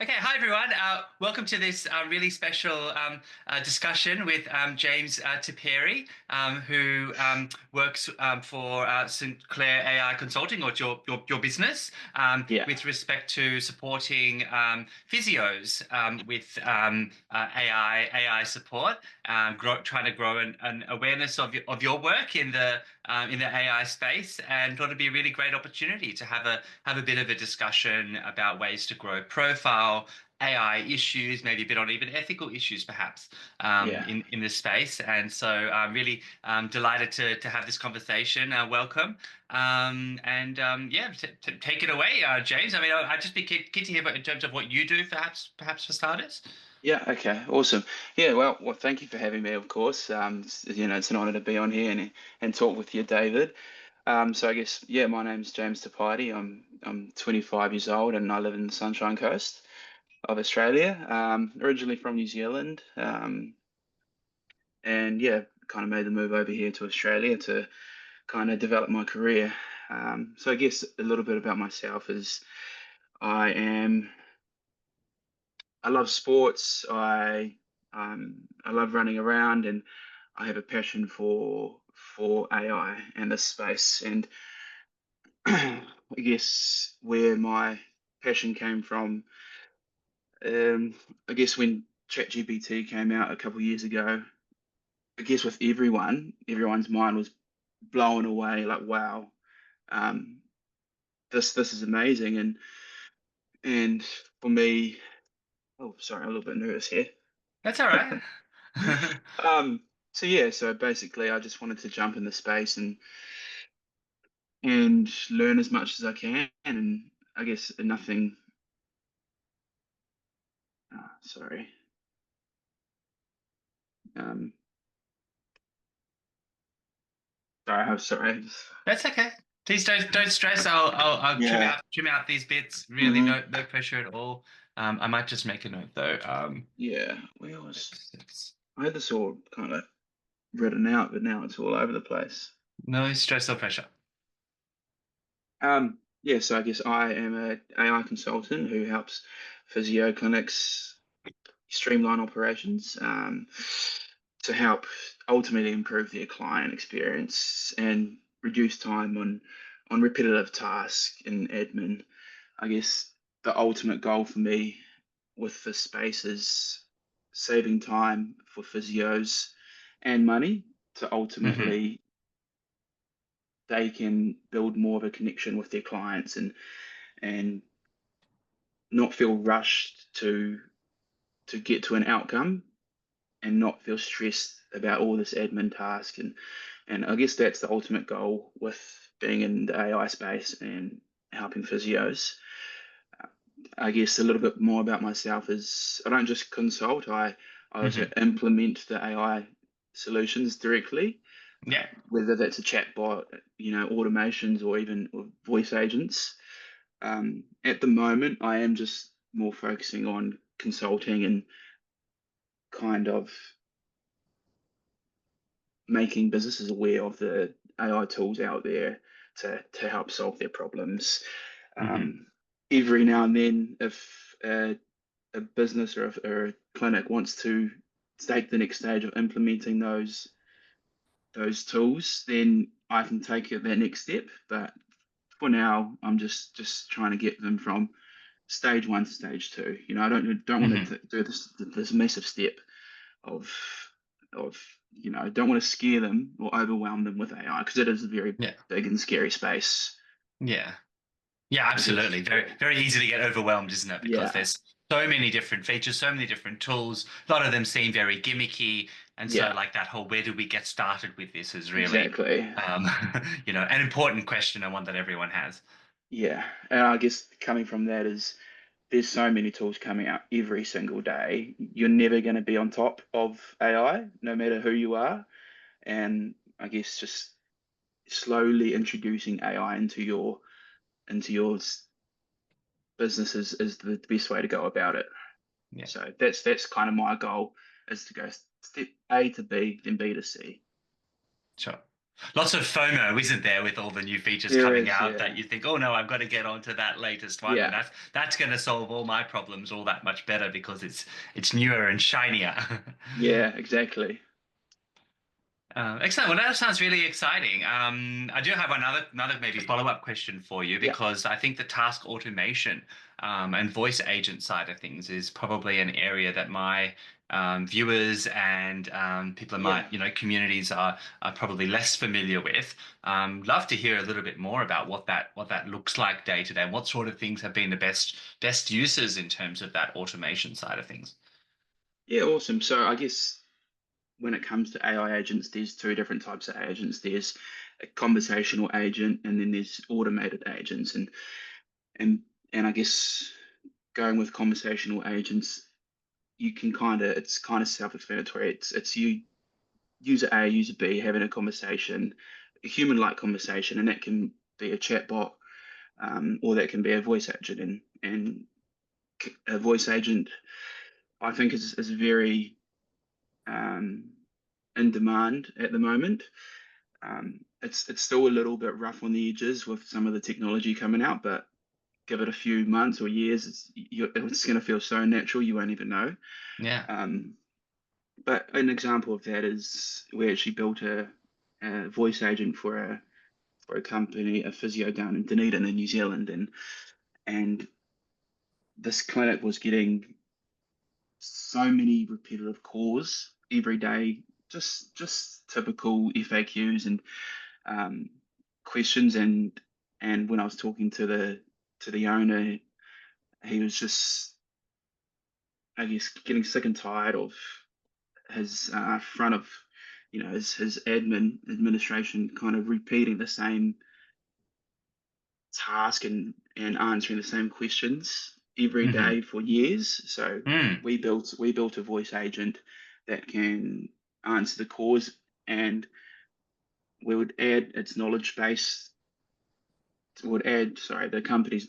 Okay, hi everyone. Welcome to this really special discussion with James Pairi, who works for St. Clair AI Consulting, or your business, Yeah, with respect to supporting physios with AI support, trying to grow an awareness of your work in the AI space, and thought it'd be a really great opportunity to have a bit of a discussion about ways to grow profile, AI issues, maybe a bit on even ethical issues, perhaps yeah. in this space. And so I'm really delighted to have this conversation. Welcome. Yeah, take it away, James. I mean, I'd just be keen to hear about in terms of what you do, perhaps for starters. Yeah, okay, awesome. Yeah, well, thank you for having me, of course. It's an honor to be on here and talk with you, David. So I guess, yeah, my name's James Pairi. I'm 25 years old and I live in the Sunshine Coast of Australia. Originally from New Zealand. And yeah, kind of made the move over here to Australia to kind of develop my career. So I guess a little bit about myself is I am I love sports. I love running around, and I have a passion for AI and this space. And I guess where my passion came from, I guess when ChatGPT came out a couple of years ago, I guess with everyone's mind was blown away. Like, wow, um, this is amazing. And for me, oh, sorry, I'm a little bit nervous here. That's all right. So yeah, so basically I just wanted to jump in the space and learn as much as I can, and I guess nothing. Sorry. Um, sorry. That's okay. Please don't stress. I'll Yeah. trim out these bits. Really, hmm no pressure at all. I might just make a note though. Yeah. I had this all kind of written out, but now it's all over the place. No stress or pressure. Yeah, so I guess I am a AI consultant who helps physio clinics streamline operations, to help ultimately improve their client experience and reduce time on repetitive tasks and admin. I guess the ultimate goal for me with this space is saving time for physios and money to Hmm. ultimately they can build more of a connection with their clients and not feel rushed to get to an outcome and not feel stressed about all this admin task. And I guess that's the ultimate goal with being in the AI space and helping physios. I guess a little bit more about myself is I don't just consult, I also Hmm. implement the AI solutions directly, Yeah. whether that's a chatbot, automations or even voice agents. At the moment, I am just more focusing on consulting and kind of making businesses aware of the AI tools out there to help solve their problems. Hmm. Um, every now and then, if a business or a clinic wants to take the next stage of implementing those tools, then I can take it that next step. But for now, I'm just trying to get them from stage one to stage two. I don't want Hmm. to do this massive step of of don't want to scare them or overwhelm them with AI because it is a very Yeah. big and scary space. Yeah. Yeah, I guess. absolutely. Very easy to get overwhelmed, isn't it? Because Yeah, there's so many different features, so many different tools. A lot of them seem very gimmicky, and so yeah, like that whole where do we get started with this is really, exactly. um, an important question and one that everyone has. Yeah, and I guess coming from that is there's so many tools coming out every single day. You're never going to be on top of AI, no matter who you are. And I guess just slowly introducing AI into your business is the best way to go about it. Yeah, So that's kind of my goal is to go step A to B, then B to C. sure. Lots of FOMO, isn't there, with all the new features There coming is, out that yeah, you think, oh no, I've got to get onto that latest one, and yeah, that's going to solve all my problems all that much better because it's newer and shinier. yeah, exactly. Excellent. Well, that sounds really exciting. I do have another maybe follow-up question for you Yeah, because I think the task automation and voice agent side of things is probably an area that my viewers and people in my yeah, communities are probably less familiar with. Love to hear a little bit more about what that looks like day to day, and what sort of things have been the best uses in terms of that automation side of things. yeah, awesome. So I guess when it comes to AI agents, there's two different types of agents. There's a conversational agent, and then there's automated agents. And and I guess going with conversational agents, you can it's kind of self-explanatory. It's you user A, user B having a conversation, a human-like conversation, and that can be a chatbot, or that can be a voice agent. And a voice agent, I think, is very um, in demand at the moment. It's still a little bit rough on the edges with some of the technology coming out, but give it a few months or years, it's going to feel so natural you won't even know. Yeah. Um, but an example of that is we actually built a voice agent for a company, a physio down in Dunedin in New Zealand, and this clinic was getting so many repetitive calls every day, just typical FAQs and um, questions. And when I was talking to the owner, he was just, I guess, getting sick and tired of his front of, his administration kind of repeating the same task and answering the same questions every Hmm. day for years. So Mm. we built a voice agent that can answer the calls, and we would add its knowledge base. Would add, sorry, the company's,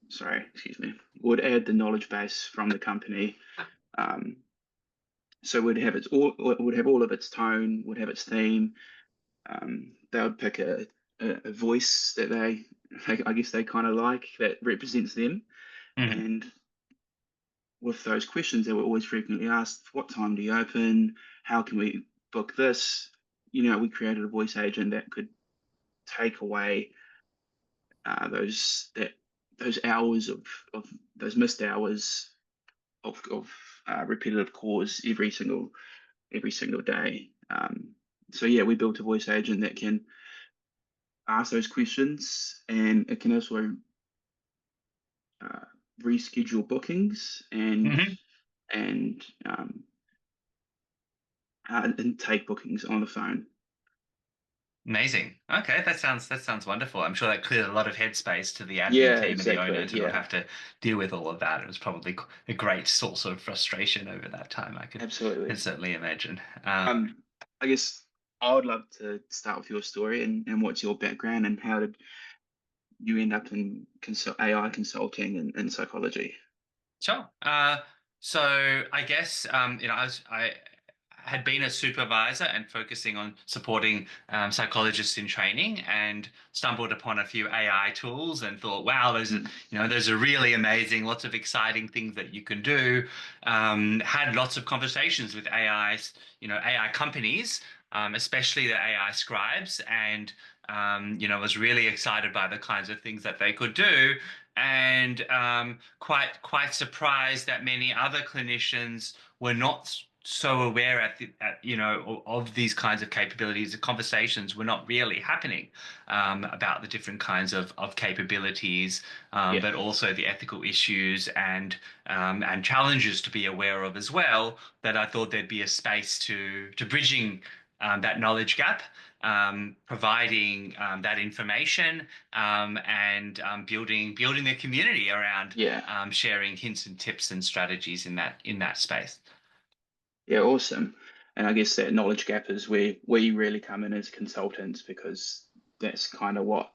sorry, excuse me, would add the knowledge base from the company. Um, so would have all of its tone, would have its theme. They would pick a voice that I guess they kind of like that represents them. Hmm. And with those questions, they were always frequently asked, "What time do you open? How can we book this?" We created a voice agent that could take away those hours of those missed hours of repetitive calls every single day. So yeah, we built a voice agent that can ask those questions, and it can also uh, reschedule bookings Hmm. and and take bookings on the phone. Amazing. Okay, that sounds wonderful. I'm sure that cleared a lot of headspace to the admin Yeah, team and the owner exactly. to not Yeah, have to deal with all of that. It was probably a great source of frustration over that time. I can absolutely. certainly imagine. Um, I guess I would love to start with your story and what's your background and how did you end up in AI consulting and psychology? Sure. So I guess I had been a supervisor and focusing on supporting psychologists in training, and stumbled upon a few AI tools and thought, wow, Mm, those are really amazing. Lots of exciting things that you can do. Had lots of conversations with AI companies, especially the AI scribes, and was really excited by the kinds of things that they could do, and quite surprised that many other clinicians were not so aware of these kinds of capabilities. The conversations were not really happening about the different kinds of capabilities, yeah, but also the ethical issues and challenges to be aware of as well. That I thought there'd be a space to bridging that knowledge gap, providing that information, and building the community around yeah, sharing hints and tips and strategies in that space. yeah, awesome. And I guess that knowledge gap is where we really come in as consultants because that's kind of what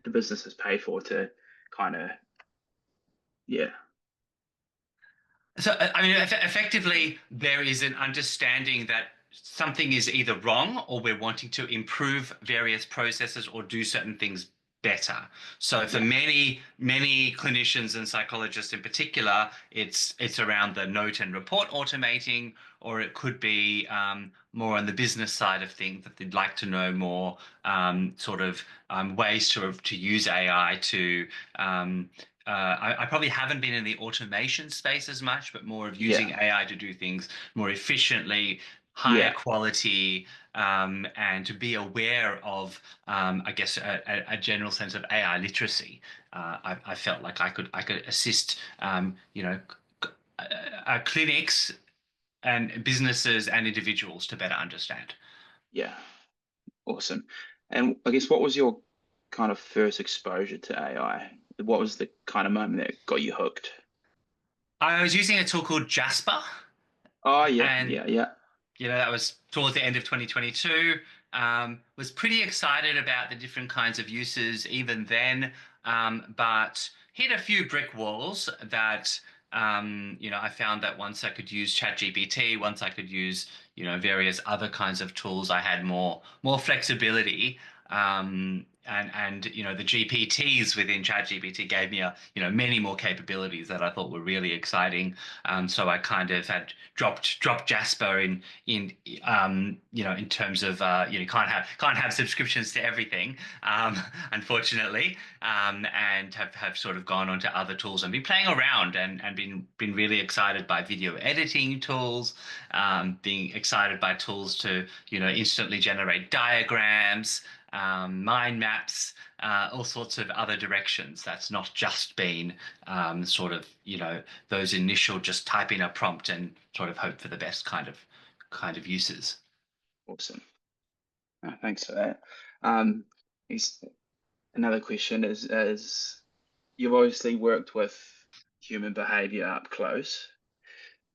the businesses pay for to kind of, yeah, So, I mean, effectively, there is an understanding that something is either wrong or we're wanting to improve various processes or do certain things better. So for Yeah, many clinicians and psychologists in particular, it's around the note and report automating, or it could be more on the business side of things that they'd like to know more sort of ways to use AI to I probably haven't been in the automation space as much, but more of yeah, using AI to do things more efficiently, higher yeah, quality, and to be aware of, I guess, a general sense of AI literacy. I felt like I could assist, clinics and businesses and individuals to better understand. yeah. Awesome. And I guess what was your kind of first exposure to AI? What was the kind of moment that got you hooked? I was using a tool called Jasper, Oh, yeah, and yeah, yeah, that was towards the end of 2022. Was pretty excited about the different kinds of uses even then, but hit a few brick walls that, I found that once I could use ChatGPT, once I could use, various other kinds of tools, I had more flexibility. And the GPTs within ChatGPT gave me many more capabilities that I thought were really exciting. So I kind of had dropped Jasper in terms of can't have subscriptions to everything, unfortunately, and have sort of gone on to other tools and been playing around and been really excited by video editing tools, being excited by tools to instantly generate diagrams, mind maps, all sorts of other directions. That's not just been sort of those initial just type in a prompt and sort of hope for the best kind of uses. awesome. Oh, thanks for that. Um, is another question is you've obviously worked with human behavior up close.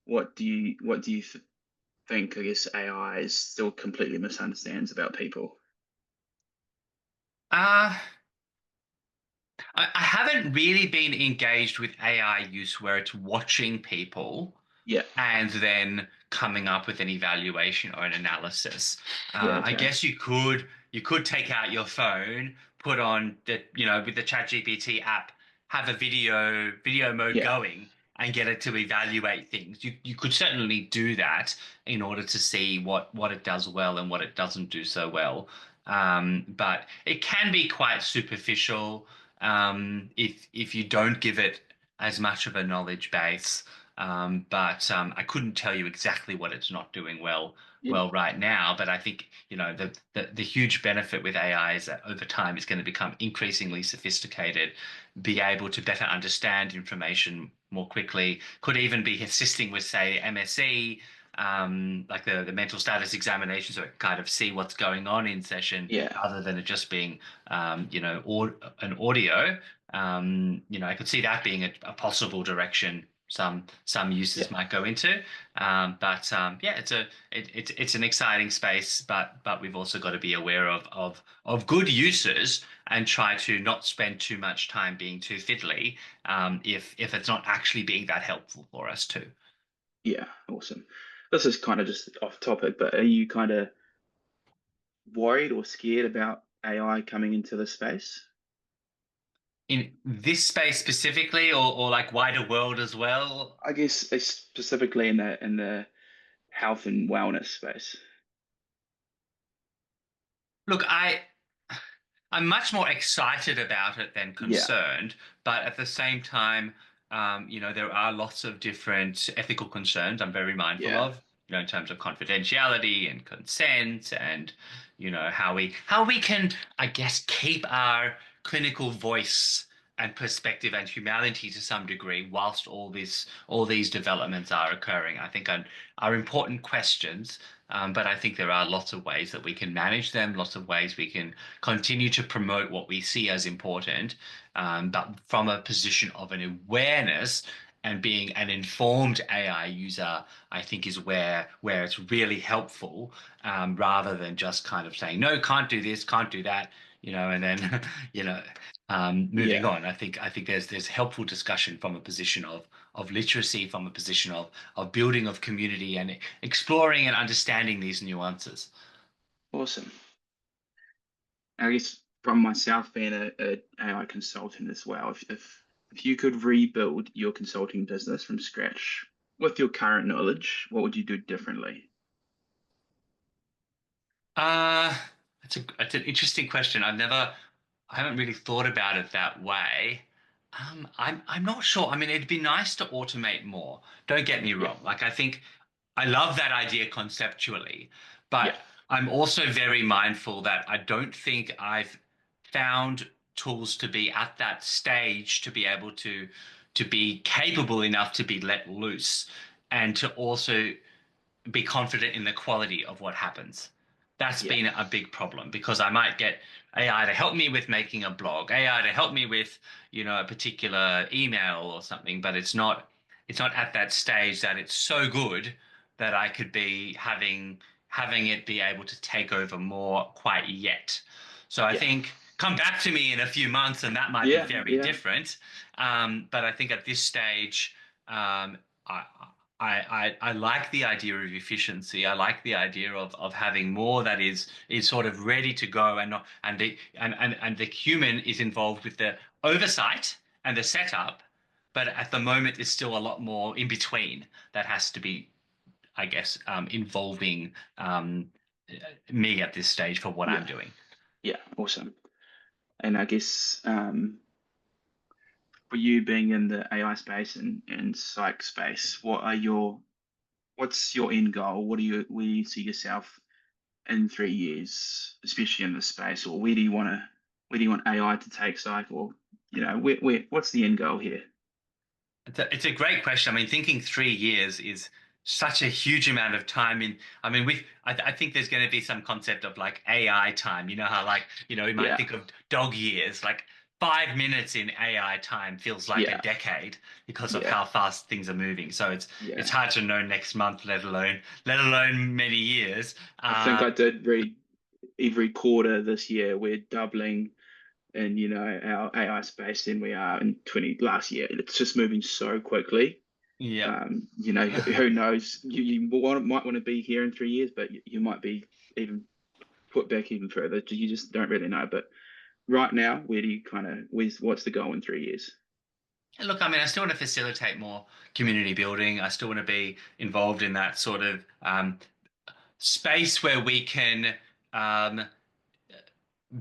What do you think, I guess, AI is still completely misunderstands about people? Uh, I haven't really been engaged with AI use where it's watching people Yeah, and then coming up with an evaluation or an analysis. yeah, I okay. guess you could take out your phone, put on the with the ChatGPT app, have a video mode Yeah, going, and get it to evaluate things. You could certainly do that in order to see what it does well and what it doesn't do so well. But it can be quite superficial if you don't give it as much of a knowledge base. But I couldn't tell you exactly what it's not doing yeah, well right now. But I think the huge benefit with AI is that over time it's going to become increasingly sophisticated, be able to better understand information more quickly. Could even be assisting with, say, MSE, like the mental status examination, so it kind of see what's going on in session yeah, rather than it just being an audio. I could see that being a possible direction some yeah, users might go into. But yeah, it's an exciting space, but we've also got to be aware of good uses and try to not spend too much time being too fiddly, if it's not actually being that helpful for us too. yeah. Awesome. This is kind of just off topic, but are you kind of worried or scared about AI coming into the space? In this space specifically, or like wider world as well. I guess specifically in the health and wellness space. Look, I'm much more excited about it than Yeah, concerned, but at the same time, there are lots of different ethical concerns I'm very mindful yeah, of, in terms of confidentiality and consent and, how we can, I guess, keep our clinical voice and perspective and humanity to some degree whilst all these developments are occurring. I think are important questions, but I think there are lots of ways that we can manage them, lots of ways we can continue to promote what we see as important, but from a position of an awareness and being an informed AI user, I think is where it's really helpful, rather than just kind of saying, no, can't do this, can't do that. and then moving Yeah, on. I think there's helpful discussion from a position of literacy, from a position of building of community and exploring and understanding these nuances. awesome. I guess from myself being a AI consultant as well, if you could rebuild your consulting business from scratch with your current knowledge, what would you do differently? Uh, it's an interesting question. I haven't really thought about it that way. I'm not sure. I mean, it'd be nice to automate more. Don't get me Yeah, wrong. Like, I think I love that idea conceptually, yeah, but I'm also very mindful that I don't think I've found tools to be at that stage to be able to be capable enough to be let loose and to also be confident in the quality of what happens. That's yeah, been a big problem because I might get AI to help me with making a blog, AI to help me with, a particular email or something, but it's not at that stage that it's so good that I could be having it be able to take over more quite yet. So I yeah, think come back to me in a few months and that might be yeah, very yeah, different. But I think at this stage, I, I like the idea of efficiency. I like the idea of having more that is sort of ready to go and not and the human is involved with the oversight and the setup, but at the moment there's still a lot more in between that has to be, I guess, involving me at this stage for what I'm yeah, doing. yeah, awesome. And I guess for you being in the AI space and psych space, what's your end goal? Where do you see yourself in 3 years, especially in this space, or where do you want AI to take psych, or what's the end goal here? It's a great question. I mean, thinking 3 years is such a huge amount of time. I mean, I think there's going to be some concept of like AI time. You know how like, we might Yeah, think of dog years, like 5 minutes in AI time feels like a yeah, decade because of yeah. how fast things are moving. So it's Yeah, hard to know next month, let alone many years. I think I did read every quarter this year we're doubling in our AI space than we are in 20 last year. It's just moving so quickly. Yep. Who knows? Might want to be here in 3 years, but you might be even put back even further. You just don't really know. But right now, where do you what's the goal in 3 years? Look, I mean, I still want to facilitate more community building. I still want to be involved in that sort of space where we can um,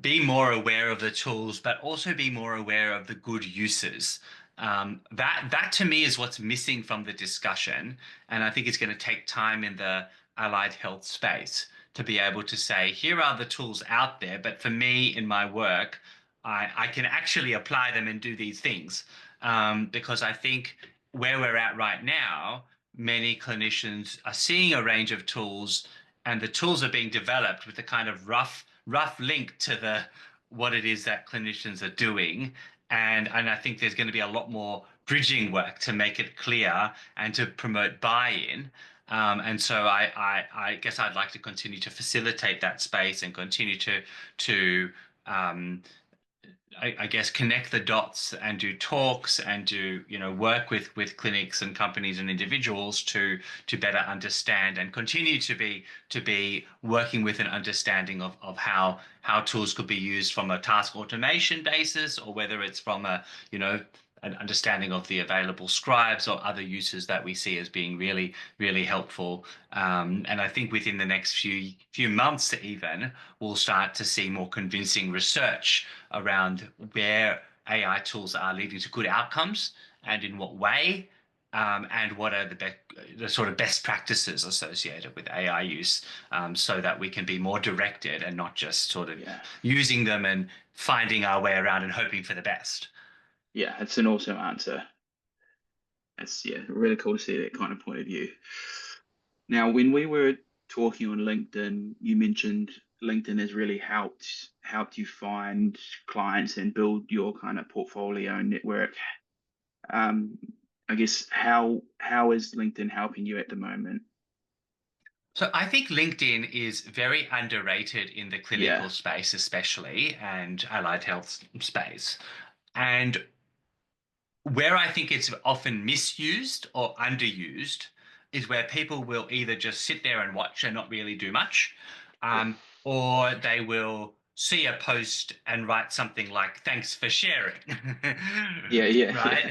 be more aware of the tools, but also be more aware of the good uses. That to me is what's missing from the discussion, and I think it's going to take time in the allied health space to be able to say, here are the tools out there, but for me in my work, I can actually apply them and do these things. Because I think where we're at right now, many clinicians are seeing a range of tools, and the tools are being developed with a kind of rough link to the what it is that clinicians are doing. And I think there's going to be a lot more bridging work to make it clear and to promote buy-in. And so I guess I'd like to continue to facilitate that space and continue to um, I guess connect the dots and do talks and do work with clinics and companies and individuals to better understand and continue to be working with an understanding of how tools could be used from a task automation basis, or whether it's from a an understanding of the available scribes or other uses that we see as being really really helpful. And I think within the next few months even we'll start to see more convincing research around where AI tools are leading to good outcomes and in what way, and what are the sort of best practices associated with AI use, so that we can be more directed and not just sort of Yeah, using them and finding our way around and hoping for the best. yeah, it's an awesome answer. It's really cool to see that kind of point of view. Now, when we were talking on LinkedIn, you mentioned LinkedIn has really helped you find clients and build your kind of portfolio and network. Um, I guess how is LinkedIn helping you at the moment? So I think LinkedIn is very underrated in the Yeah, clinical space, especially, and allied health space. And where I think it's often misused or underused is where people will either just sit there and watch and not really do much, yeah, or they will see a post and write something like "Thanks for sharing," yeah, yeah, right?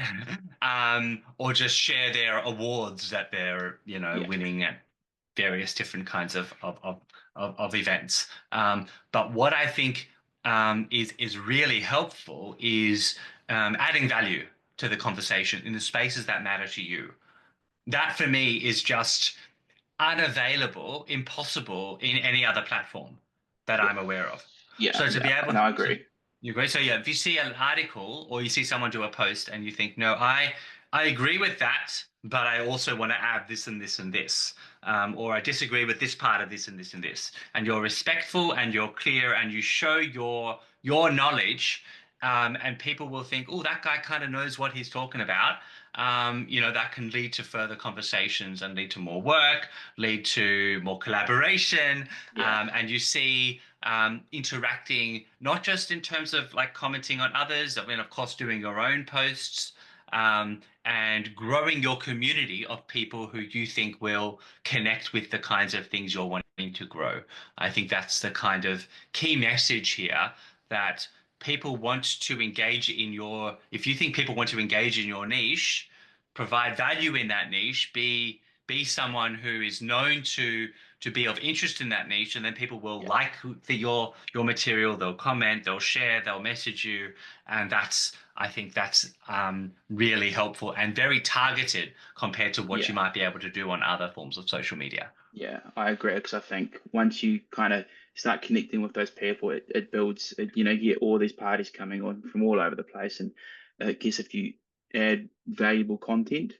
yeah, Or just share their awards that they're, yeah, winning at various different kinds of events. But what I think is really helpful is adding value to the conversation in the spaces that matter to you. That for me is just unavailable, impossible in any other platform that yeah, I'm aware of. yeah, So to yeah. be able And I to, agree. you agree? So yeah, if you see an article or you see someone do a post and you think, no, I agree with that, but I also want to add this and this and this, or I disagree with this part of this and this and this, and you're respectful and you're clear and you show your knowledge, and people will think, oh, that guy kind of knows what he's talking about. That can lead to further conversations and lead to more work, lead to more collaboration, Yeah, and you see interacting not just in terms of like commenting on others, I mean, of course, doing your own posts, and growing your community of people who you think will connect with the kinds of things you're wanting to grow. I think that's the kind of key message here that people want to engage in if you think people want to engage in your niche, provide value in that niche, be someone who is known to be of interest in that niche, and then people will yeah, like your material, they'll comment, they'll share, they'll message you, and I think that's really helpful and very targeted compared to what you yeah. might be able to do on other forms of social media. Yeah, I agree because I think once you kind of start connecting with those people, it builds, you get all these parties coming on from all over the place. And I guess if you add valuable content,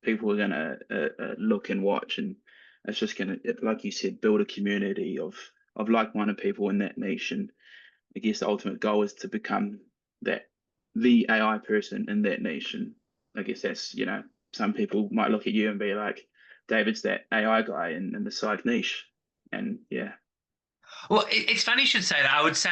people are going to look and watch. And it's just going to, like you said, build a community of like-minded people in that niche. And I guess the ultimate goal is to become that the AI person in that niche. And I guess that's, some people might look at you and be like, David's that AI guy in the psych niche. And yeah, Well, it's funny you should say that. I would say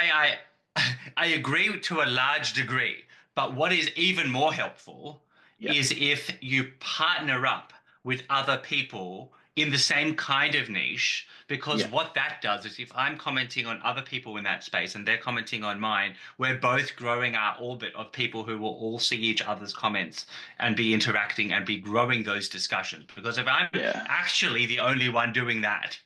I agree to a large degree, but what is even more helpful yeah, is if you partner up with other people in the same kind of niche, because yeah, what that does is if I'm commenting on other people in that space and they're commenting on mine, we're both growing our orbit of people who will all see each other's comments and be interacting and be growing those discussions. Because if I'm yeah, actually the only one doing that,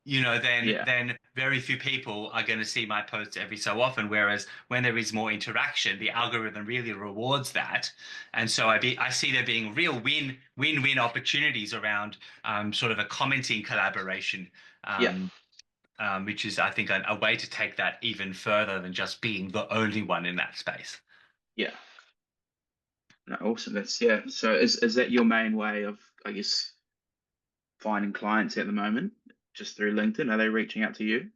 then yeah, very few people are going to see my posts every so often. Whereas when there is more interaction, the algorithm really rewards that, and so I see there being real win-win opportunities around sort of a commenting collaboration, yeah, um, which is I think a way to take that even further than just being the only one in that space. yeah. No, awesome. That's yeah. So is that your main way of, I guess, finding clients at the moment? Just through LinkedIn? Are they reaching out to you?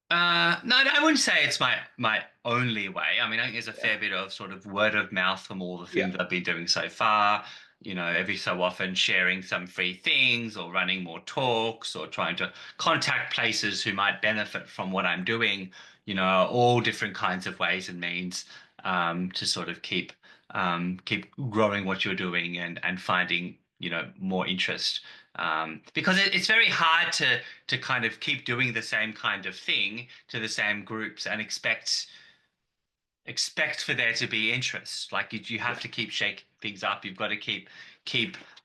No, I wouldn't say it's my only way. I mean, I think there's a Yeah, fair bit of sort of word of mouth from all the yeah, things I've been doing so far. Every so often sharing some free things or running more talks or trying to contact places who might benefit from what I'm doing. All different kinds of ways and means to sort of keep growing what you're doing and finding more interest, because it's very hard to kind of keep doing the same kind of thing to the same groups and expect for there to be interest. Like you have yeah. to keep shaking things up. You've got to keep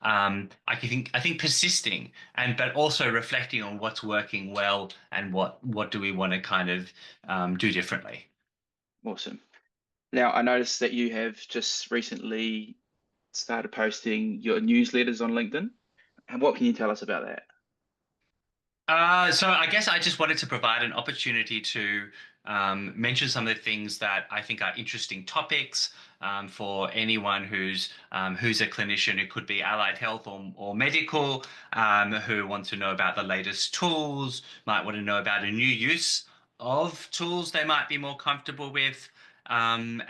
I think persisting and but also reflecting on what's working well and what do we want to kind of do differently. Awesome. Now, I noticed that you have just recently started posting your newsletters on LinkedIn. And what can you tell us about that? So I guess I just wanted to provide an opportunity to mention some of the things that I think are interesting topics, for anyone who's a clinician who could be allied health or medical, who wants to know about the latest tools, might want to know about a new use of tools they might be more comfortable with. And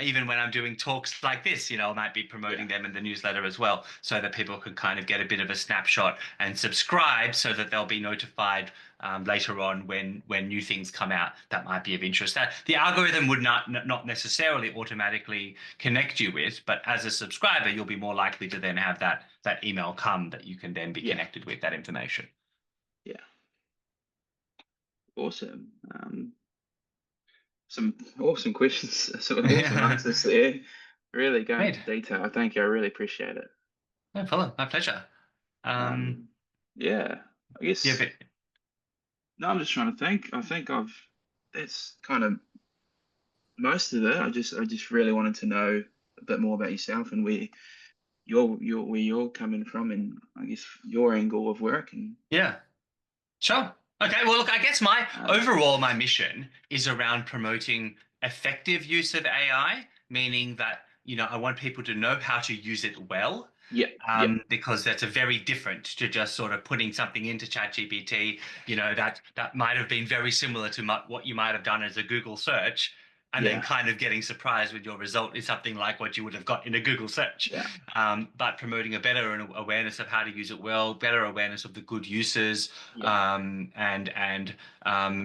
even when I'm doing talks like this, I might be Yeah. promoting them in the newsletter as well, so that people can kind of get a bit of a snapshot and subscribe, so that they'll be notified later on when new things come out that might be of interest. That the algorithm would not necessarily automatically connect you with, but as a subscriber, you'll be more likely to then have that email come that you can then be Yeah. connected with that information. Yeah. Awesome. Some awesome questions, some awesome answers there. Really go Great. into detail. Thank you. I really appreciate it. No problem. My pleasure. Um, Um, yeah, I yeah, guess but no, I'm just trying to think. I think that's kind of most of it. I just really wanted to know a bit more about yourself and where you're coming from, and I guess your angle of work and yeah. Sure. Okay. Well, look, I guess um, my mission is around promoting effective use of AI, meaning that, I want people to know how to use it well, yeah, yeah, because that's a very different to just sort of putting something into ChatGPT, that might have been very similar to what you might have done as a Google search, and then yeah, kind of getting surprised with your result is something like what you would have got in a Google search. yeah, But promoting a better awareness of how to use it well, better awareness of the good uses, yeah, and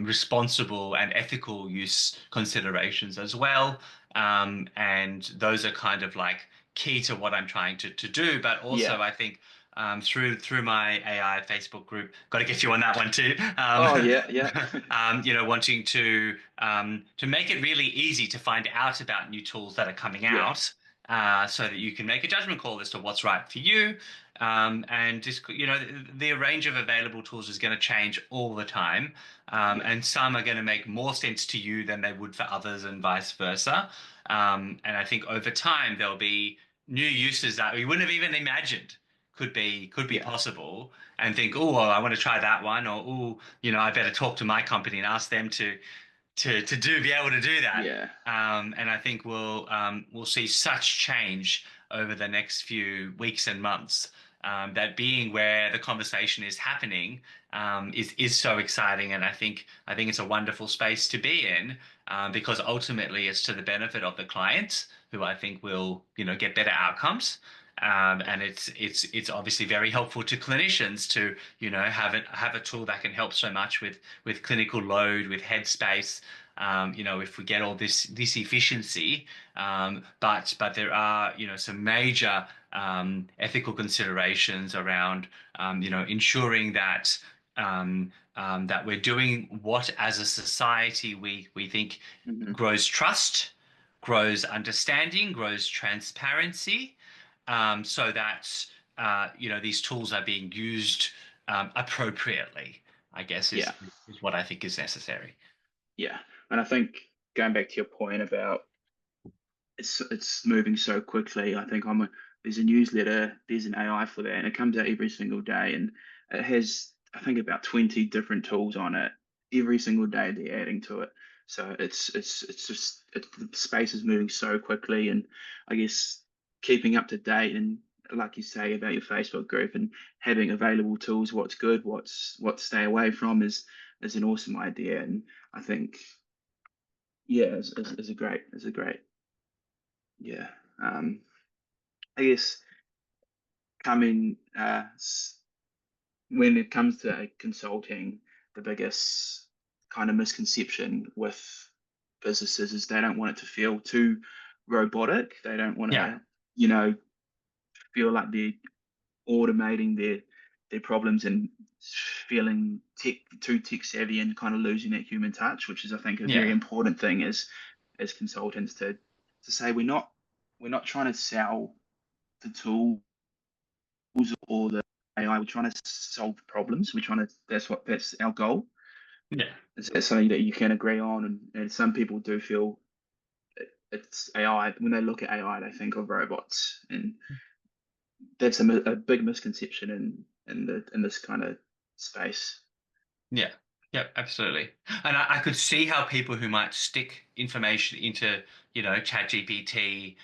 responsible and ethical use considerations as well. And those are kind of like key to what I'm trying to do. But yeah. also, I think through my AI Facebook group, got to get you on that one too. Oh yeah, yeah, Wanting to make it really easy to find out about new tools that are coming yeah, out, so that you can make a judgment call as to what's right for you. And just, the range of available tools is going to change all the time. yeah, And some are going to make more sense to you than they would for others, and vice versa. And I think over time there'll be new uses that we wouldn't have even imagined could be yeah, possible, and think, oh, well, I want to try that one, or oh, I better talk to my company and ask them to be able to do that. yeah, And I think we'll see such change over the next few weeks and months. That being where the conversation is happening is so exciting, and I think it's a wonderful space to be in, because ultimately it's to the benefit of the clients, who I think will get better outcomes. And it's obviously very helpful to clinicians to have a tool that can help so much with clinical load, with headspace. If we get all this efficiency, but there are some major ethical considerations around ensuring that we're doing what as a society we think hmm grows trust, grows understanding, grows transparency, so that these tools are being used appropriately, I guess yeah, is what I think is necessary. yeah. And I think going back to your point about it's moving so quickly. I think there's a newsletter, there's an AI for that, and it comes out every single day, and it has I think about 20 different tools on it. Every single day they're adding to it. So it's just the space is moving so quickly, and I guess keeping up to date and like you say about your Facebook group and having available tools, what's good, what to stay away from is an awesome idea, and I think yeah, is a great yeah. Um, I guess coming when it comes to consulting, the biggest kind of misconception with businesses is they don't want it to feel too robotic. They don't want Yeah, to, feel like they're automating their problems and feeling too tech savvy and kind of losing that human touch, which is I think a very yeah, important thing as consultants to say we're not trying to sell the tool or the AI. We're trying to solve problems. We're trying to. That's our goal. yeah. Is that something that you can agree on? And some people do feel it's AI. When they look at AI, they think of robots, and that's a big misconception in this kind of space. Yeah, yeah, absolutely. And I could see how people who might stick information into, ChatGPT,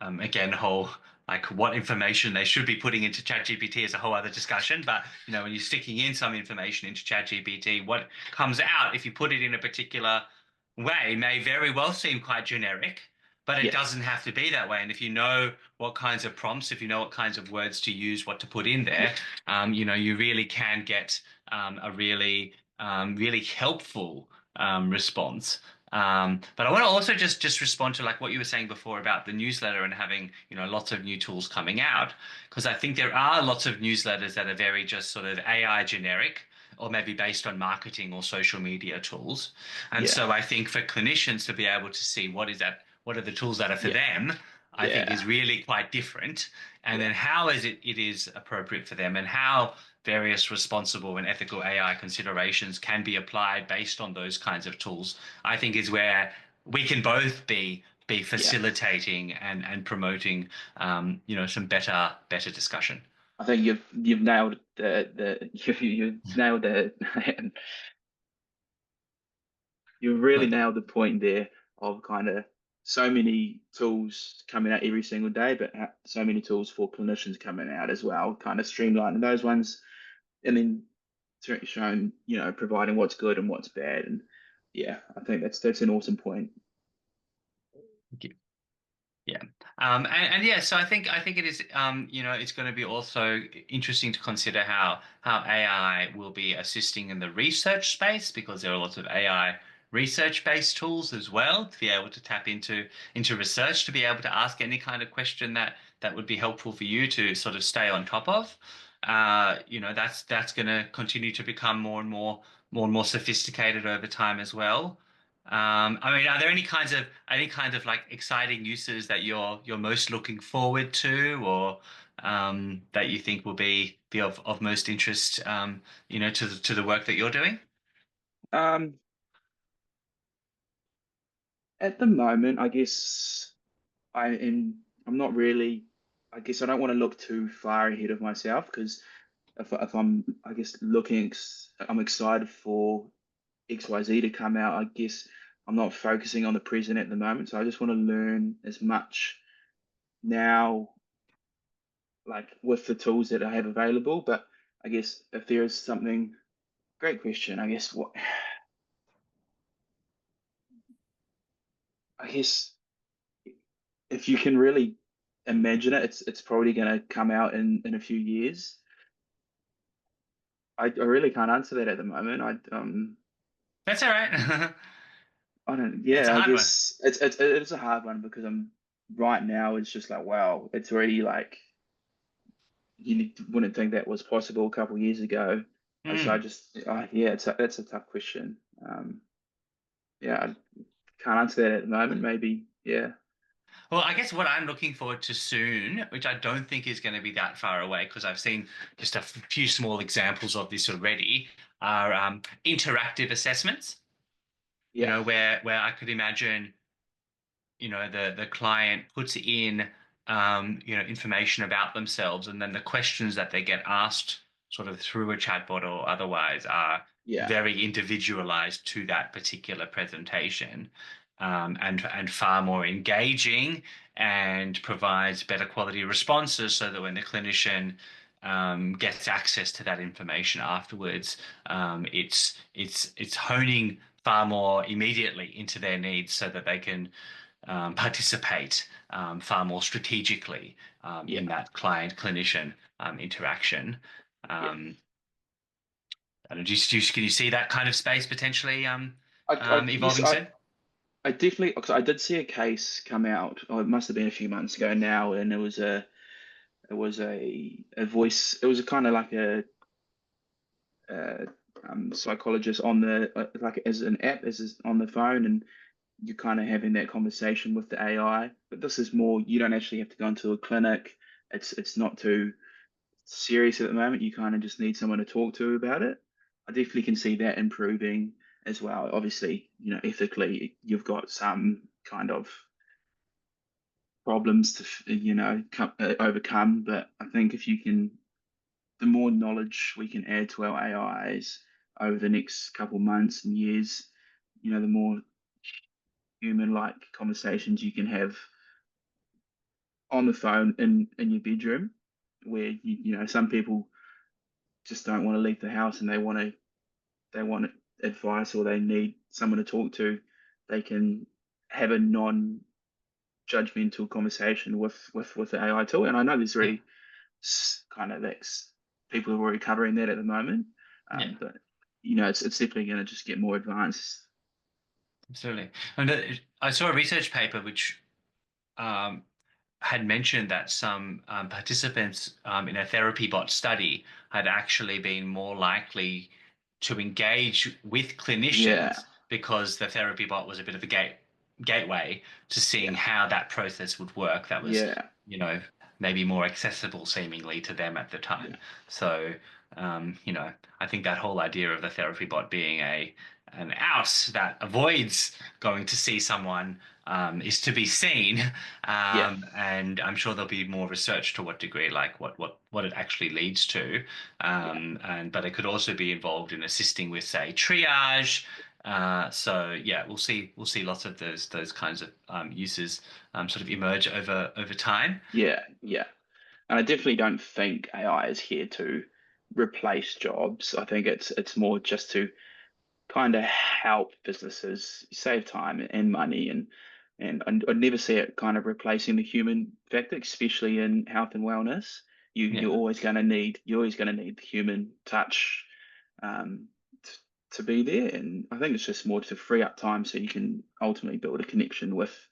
again, whole like what information they should be putting into ChatGPT is a whole other discussion. But when you're sticking in some information into ChatGPT, what comes out if you put it in a particular way may very well seem quite generic, but it Yeah, doesn't have to be that way. And if you know what kinds of prompts, if you know what kinds of words to use, what to put in there, you really can get a really helpful response. But I want to also just respond to like what you were saying before about the newsletter and having, lots of new tools coming out, because I think there are lots of newsletters that are very just sort of AI generic or maybe based on marketing or social media tools. And yeah, so I think for clinicians to be able to see what are the tools that are for yeah, them, I think yeah, is really quite different. And yeah, then how is it is appropriate for them and how various responsible and ethical AI considerations can be applied based on those kinds of tools, I think is where we can both be yeah. facilitating and promoting some better discussion. I think you've nailed the you nailed the you really But nailed the point there of kind of so many tools coming out every single day, but so many tools for clinicians coming out as well, kind of streamlining those ones, and then showing, providing what's good and what's bad. And yeah, I think that's an awesome point. Yeah. And yeah, so I think it is it's going to be also interesting to consider how AI will be assisting in the research space because there are lots of AI research-based tools as well to be able to tap into research, to be able to ask any kind of question that would be helpful for you to sort of stay on top of. That's going to continue to become more and more sophisticated over time as well. I mean, are there any kind of like exciting uses that you're most looking forward to, or that you think will be of most interest, to the work that you're doing? Um, at the moment, I guess I'm not really. I guess I don't want to look too far ahead of myself because if I'm, I guess, I'm excited for XYZ to come out. I guess I'm not focusing on the present at the moment, so I just want to learn as much now, like with the tools that I have available. But I guess if there is something, great question. I guess what, I guess if you can really imagine it, it's probably going to come out in a few years. I really can't answer that at the moment. That's all right. I don't. It's a Yeah, I hard one. guess it's a hard one because I'm right now. It's just like wow, it's already like wouldn't think that was possible a couple of years ago. So I Hmm. just, yeah, that's a tough question. Yeah, I can't answer that at the moment. Maybe, yeah, Well, I guess what I'm looking forward to soon, which I don't think is going to be that far away, because I've seen just a few small examples of this already, are interactive assessments. yeah, Where I could imagine the client puts in information about themselves, and then the questions that they get asked sort of through a chatbot or otherwise are yeah, very individualized to that particular presentation, and far more engaging, and provides better quality responses so that when the clinician gets access to that information afterwards, it's honing far more immediately into their needs so that they can participate far more strategically in yeah, that client clinician interaction. yeah. Um, I don't know, can you see that kind of space potentially Yes, evolving soon? I definitely, because I did see a case come out. Oh, it must have been a few months ago now, and it was a voice. It was a kind of like a psychologist on the like as an app, on the phone, and you're kind of having that conversation with the AI. But this is more, you don't actually have to go into a clinic. It's not too serious at the moment. You kind of just need someone to talk to about it. I definitely can see that improving as well. Obviously, ethically, you've got some kind of problems to, overcome. But I think if you can, the more knowledge we can add to our AIs over the next couple months and years, the more human-like conversations you can have on the phone in your bedroom, where some people just don't want to leave the house and they want advice or they need someone to talk to. they can have a non-judgmental conversation with the AI tool. And I know there's Yeah. already kind of that's people are already covering that at the moment, Yeah. but it's definitely going to just get more advanced. Absolutely. And I saw a research paper which um, had mentioned that some participants in a therapy bot study had actually been more likely to engage with Yeah, clinicians because the therapy bot was a bit of a gateway to seeing yeah, how that process would work. That was, yeah, you know, maybe more accessible seemingly to them at the yeah, time. So, I think that whole idea of the therapy bot being an out that avoids going to see someone is to be seen. yeah, And I'm sure there'll be more research to what degree, like what it actually leads to. yeah, And but it could also be involved in assisting with, say, triage. So yeah, we'll see lots of those kinds of uses sort of emerge over time. yeah. And I definitely don't think AI is here to replace jobs. I think it's more just to kind of help businesses save time and money, and I'd never see it kind of replacing the human factor, especially in health and wellness. You're Yeah. always going to need the human touch, um, to be there. And I think it's just more to free up time so you can ultimately build a connection with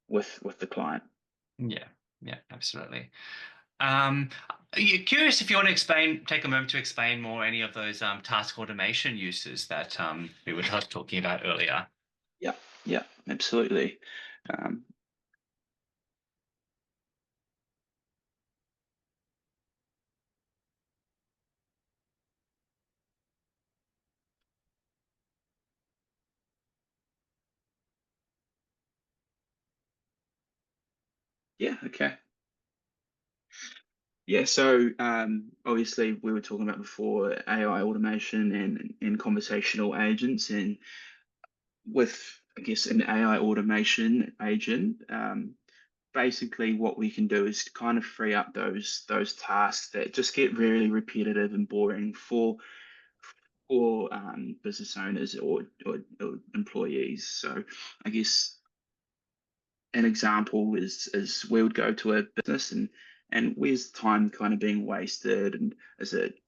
the client. Yeah, yeah, absolutely. You're curious if you want to take a moment to explain more any of those task automation uses that we were talking about earlier. Yeah, yeah, absolutely. Um, yeah, okay. Yeah, so obviously we were talking about before AI automation and conversational agents, and with I guess an AI automation agent, basically what we can do is to kind of free up those tasks that just get really repetitive and boring for business owners or employees. So I guess an example is we would go to a business, and where's time kind of being wasted, and is it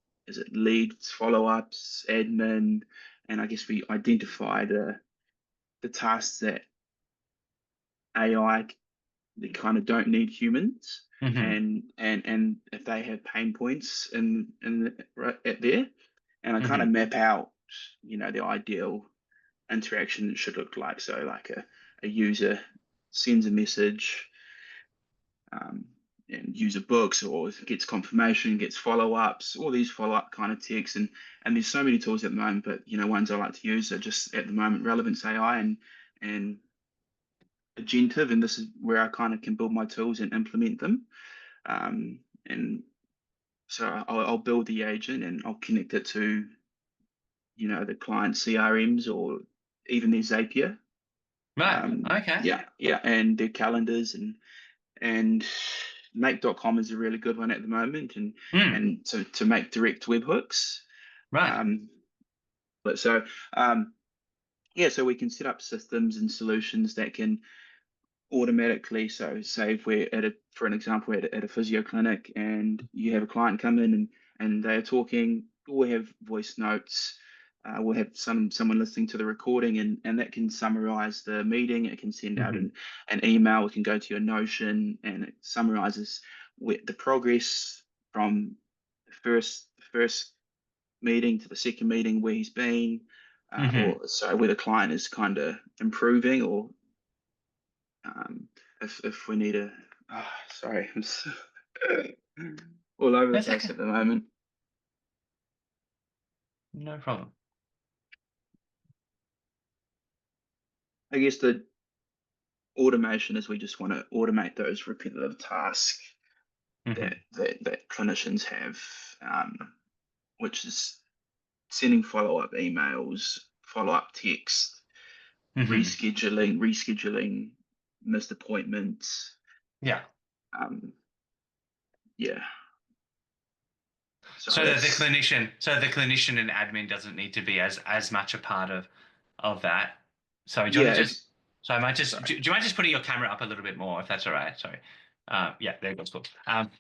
leads, follow-ups, admin, and I guess we identify the tasks that AI, they kind of don't need humans, Hmm. and if they have pain points right at there, and I kind of Hmm. map out the ideal interaction should look like. So like a user sends a message, um, and user books or gets confirmation, gets follow-ups, all these follow-up kind of texts, and there's so many tools at the moment, but ones I like to use are just at the moment Relevance AI and Agentive, and this is where I kind of can build my tools and implement them. And so I'll build the agent and I'll connect it to the client CRMs or even their Zapier. Right. Okay. Yeah, yeah, and their calendars, and make.com is a really good one at the moment, Hmm. and to make direct webhooks. Right. Um, but so yeah, so we can set up systems and solutions that can automatically. So say if we're for an example, at a physio clinic, and you have a client come in, and they're talking, we'll have voice notes. We'll have someone listening to the recording, and that can summarize the meeting. It can send out Hmm. an email. It can go to your Notion, and it summarizes the progress from the first meeting to the second meeting, where he's been, Hmm. or so where the client is kind of improving, or um, if we need a, sorry, I'm all over the That's place okay. at the moment. No problem. I guess the automation is we just want to automate those repetitive tasks that Hmm. that clinicians have, which is sending follow-up emails, follow-up text, Hmm. rescheduling missed appointments. Yeah. Um, yeah, so So that that's the clinician and admin doesn't need to be as much a part of that. Sorry, do you yeah, want to just? So I might just, Sorry. do you mind just putting your camera up a little bit more, if that's all right? Sorry. Yeah, there goes. Cool.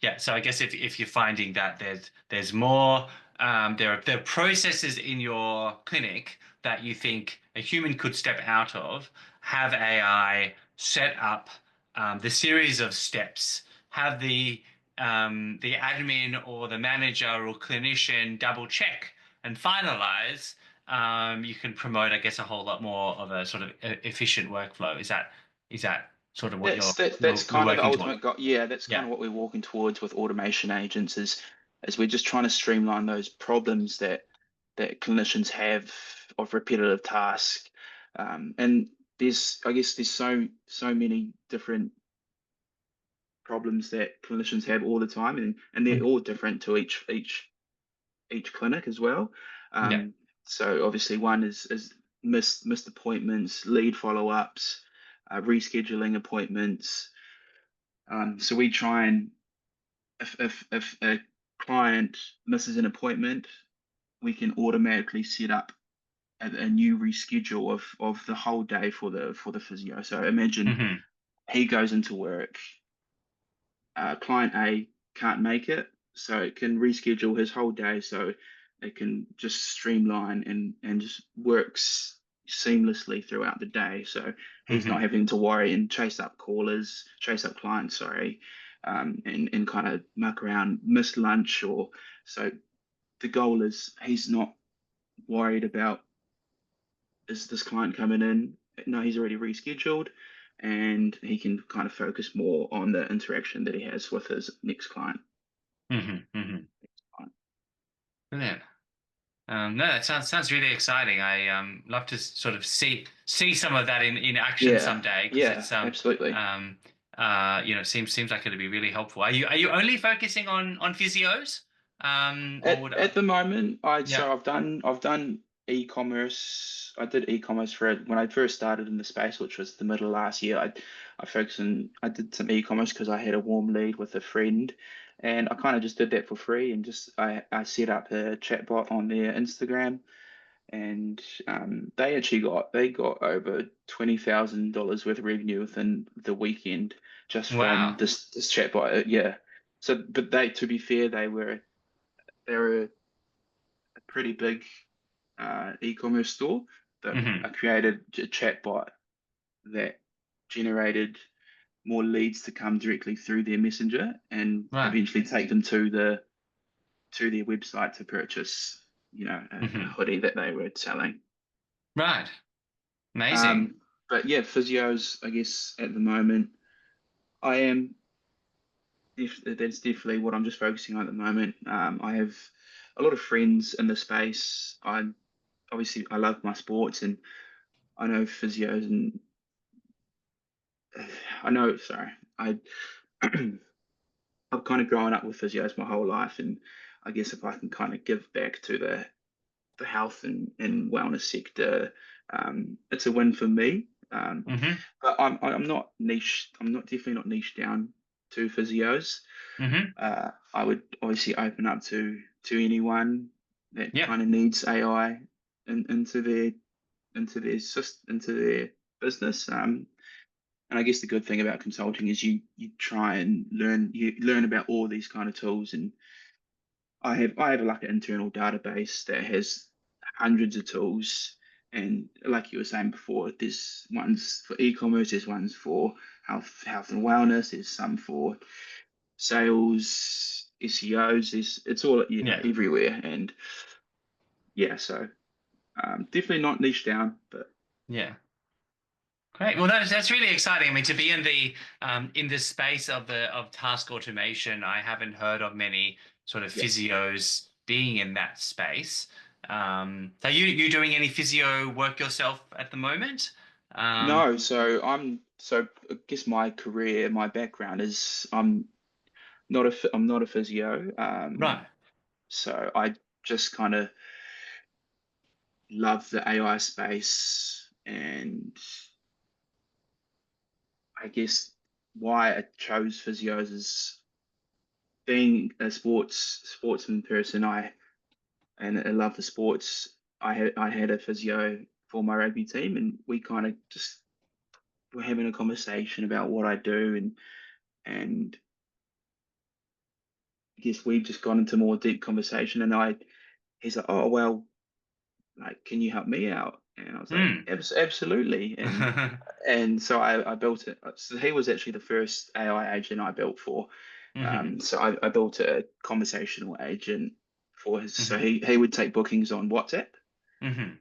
Yeah, so I guess if you're finding that there's more, there are processes in your clinic that you think a human could step out of, have AI set up the series of steps, have the admin or the manager or clinician double check and finalize, you can promote, I guess, a whole lot more of a sort of efficient workflow. Is that sort of what That's you're kind of the working toward? ultimate goal. Yeah, that's kind Yeah. of what we're walking towards with automation agents is we're just trying to streamline those problems that clinicians have of repetitive tasks. And I guess there's so many different problems that clinicians have all the time, and they're Mhm. all different to each clinic as well. Yeah. So obviously one is missed appointments, lead follow-ups, rescheduling appointments. So we try and if a client misses an appointment, we can automatically set up a new reschedule of the whole day for the physio. So imagine Hmm. he goes into work, client A can't make it, so it can reschedule his whole day so it can just streamline and just works seamlessly throughout the day. So he's not Hmm. having to worry and chase up clients, sorry, and kind of muck around, miss lunch or so. The goal is he's not worried about is this client coming in? No, he's already rescheduled, and he can kind of focus more on the interaction that he has with his next client. Hmm. Hmm. Brilliant. No, that sounds really exciting. I love to sort of see some of that in action Yeah, someday because yeah, it's absolutely. um seems like it'd be really helpful. Are you only focusing on physios? Or would At the moment, yeah. I've done e-commerce. I did e-commerce for it when I first started in the space, which was the middle of last year. I did some e-commerce because I had a warm lead with a friend, and I kind of just did that for free and just I set up a chatbot on their Instagram, and they got over $20,000 worth of revenue within the weekend just from Wow. this chatbot. Yeah. So, but they, to be fair, they were a pretty big e-commerce store, but I Hmm. created a chatbot that generated more leads to come directly through their messenger and Right. eventually take them to their website to purchase, a Hmm. hoodie that they were selling. Right. Amazing. But yeah, physios, I guess at the moment, I am. That's definitely what I'm just focusing on at the moment. I have a lot of friends in the space. I love my sports, and I know physios, and I know. Sorry, I've kind of grown up with physios my whole life, and I guess if I can kind of give back to the health and wellness sector, it's a win for me. Hmm. But I'm not niche. I'm not definitely not niche down to physios. Hmm. I would obviously open up to anyone that Yeah. kind of needs AI into into their business. And I guess the good thing about consulting is you try and you learn about all these kind of tools. And I have like an internal database that has hundreds of tools. And like you were saying before, there's ones for e-commerce, there's ones for health and wellness, there's some for sales, SEOs. It's all Yeah. everywhere. And yeah, so definitely not niche down, but Yeah. Great. Well, that's really exciting. I mean, to be in the space of task automation, I haven't heard of many sort of yeah. physios being in that space. So you doing any physio work yourself at the moment? Um, No, so I guess my career, my background is I'm not a physio. right. So I just kind of love the AI space, and I guess why I chose physios is being a sportsman person. I love the sports. I had a physio for my rugby team, and we kind of just we're having a conversation about what I do, and I guess we've just gone into more deep conversation. And he's like, oh well, like, can you help me out? And I was like, Hmm. Absolutely. And so I built it. So he was actually the first AI agent I built for. Hmm. So I built a conversational agent for his. So Hmm. he would take bookings on WhatsApp. Hmm.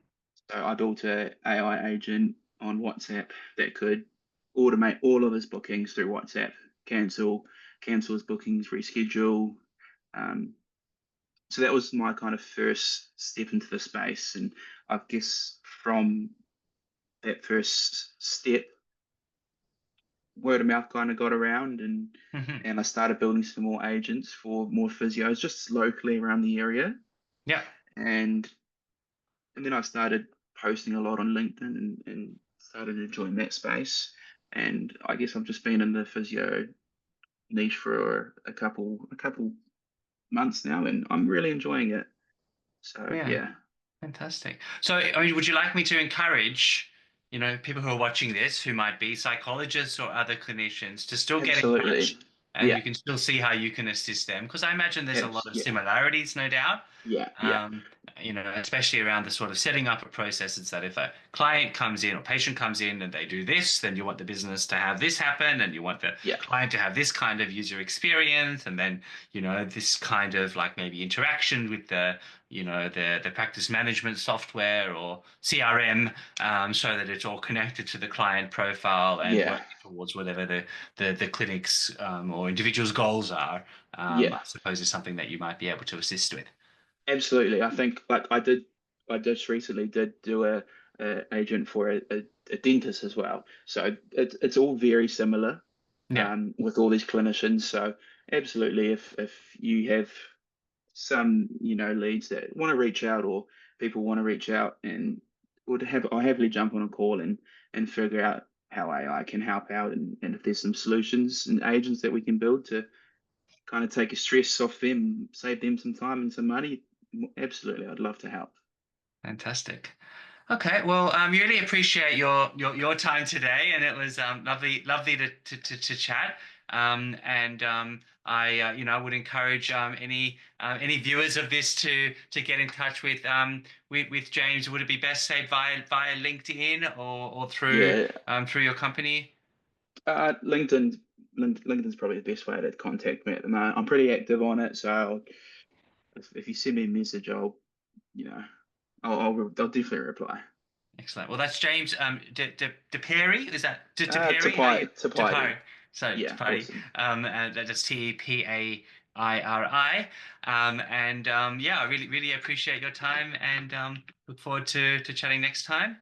So I built a AI agent on WhatsApp that could automate all of his bookings through WhatsApp, cancel cancel his bookings, reschedule. Um, so that was my kind of first step into the space, and I guess from that first step, word of mouth kind of got around, Hmm. and I started building some more agents for more physios just locally around the area, Yeah. and then I started posting a lot on LinkedIn, and started enjoying that space. And I guess I've just been in the physio niche for a couple months now, and I'm really enjoying it. So Yeah. yeah, Fantastic. So, I mean, would you like me to encourage, people who are watching this who might be psychologists or other clinicians to still get in touch, absolutely. and Yeah, you can still see how you can assist them? Because I imagine there's a lot of yeah, similarities, no doubt. yeah, Um, especially around the sort of setting up a process. It's that if a client comes in or patient comes in and they do this, then you want the business to have this happen, and you want the yeah, client to have this kind of user experience, and then, this kind of like maybe interaction with the practice management software or CRM, so that it's all connected to the client profile and yeah, working towards whatever the clinic's or individual's goals are. I yeah. suppose is something that you might be able to assist with. Absolutely. I think like I just recently did do a agent for a dentist as well. So it's all very similar Yeah. with all these clinicians. So absolutely, if you have some, leads that want to reach out, or people want to reach out, and I'll happily jump on a call and figure out how AI can help out, and if there's some solutions and agents that we can build to kind of take a stress off them, save them some time and some money. Absolutely, I'd love to help. Fantastic. Okay, well, really appreciate your time today, and it was lovely to chat. And I would encourage any viewers of this to get in touch with James. Would it be best say via LinkedIn or Yeah, through your company? LinkedIn, LinkedIn's probably the best way to contact me at the moment. I'm pretty active on it, so if you send me a message, you know, I'll definitely reply. Excellent. Well, that's James De Pairi. Is that De To Pairi? How you to De Pairi. Pairi? So De Yeah, Pairi. awesome. And that's T-P-A-I-R-I. And yeah, I really appreciate your time, and look forward to chatting next time.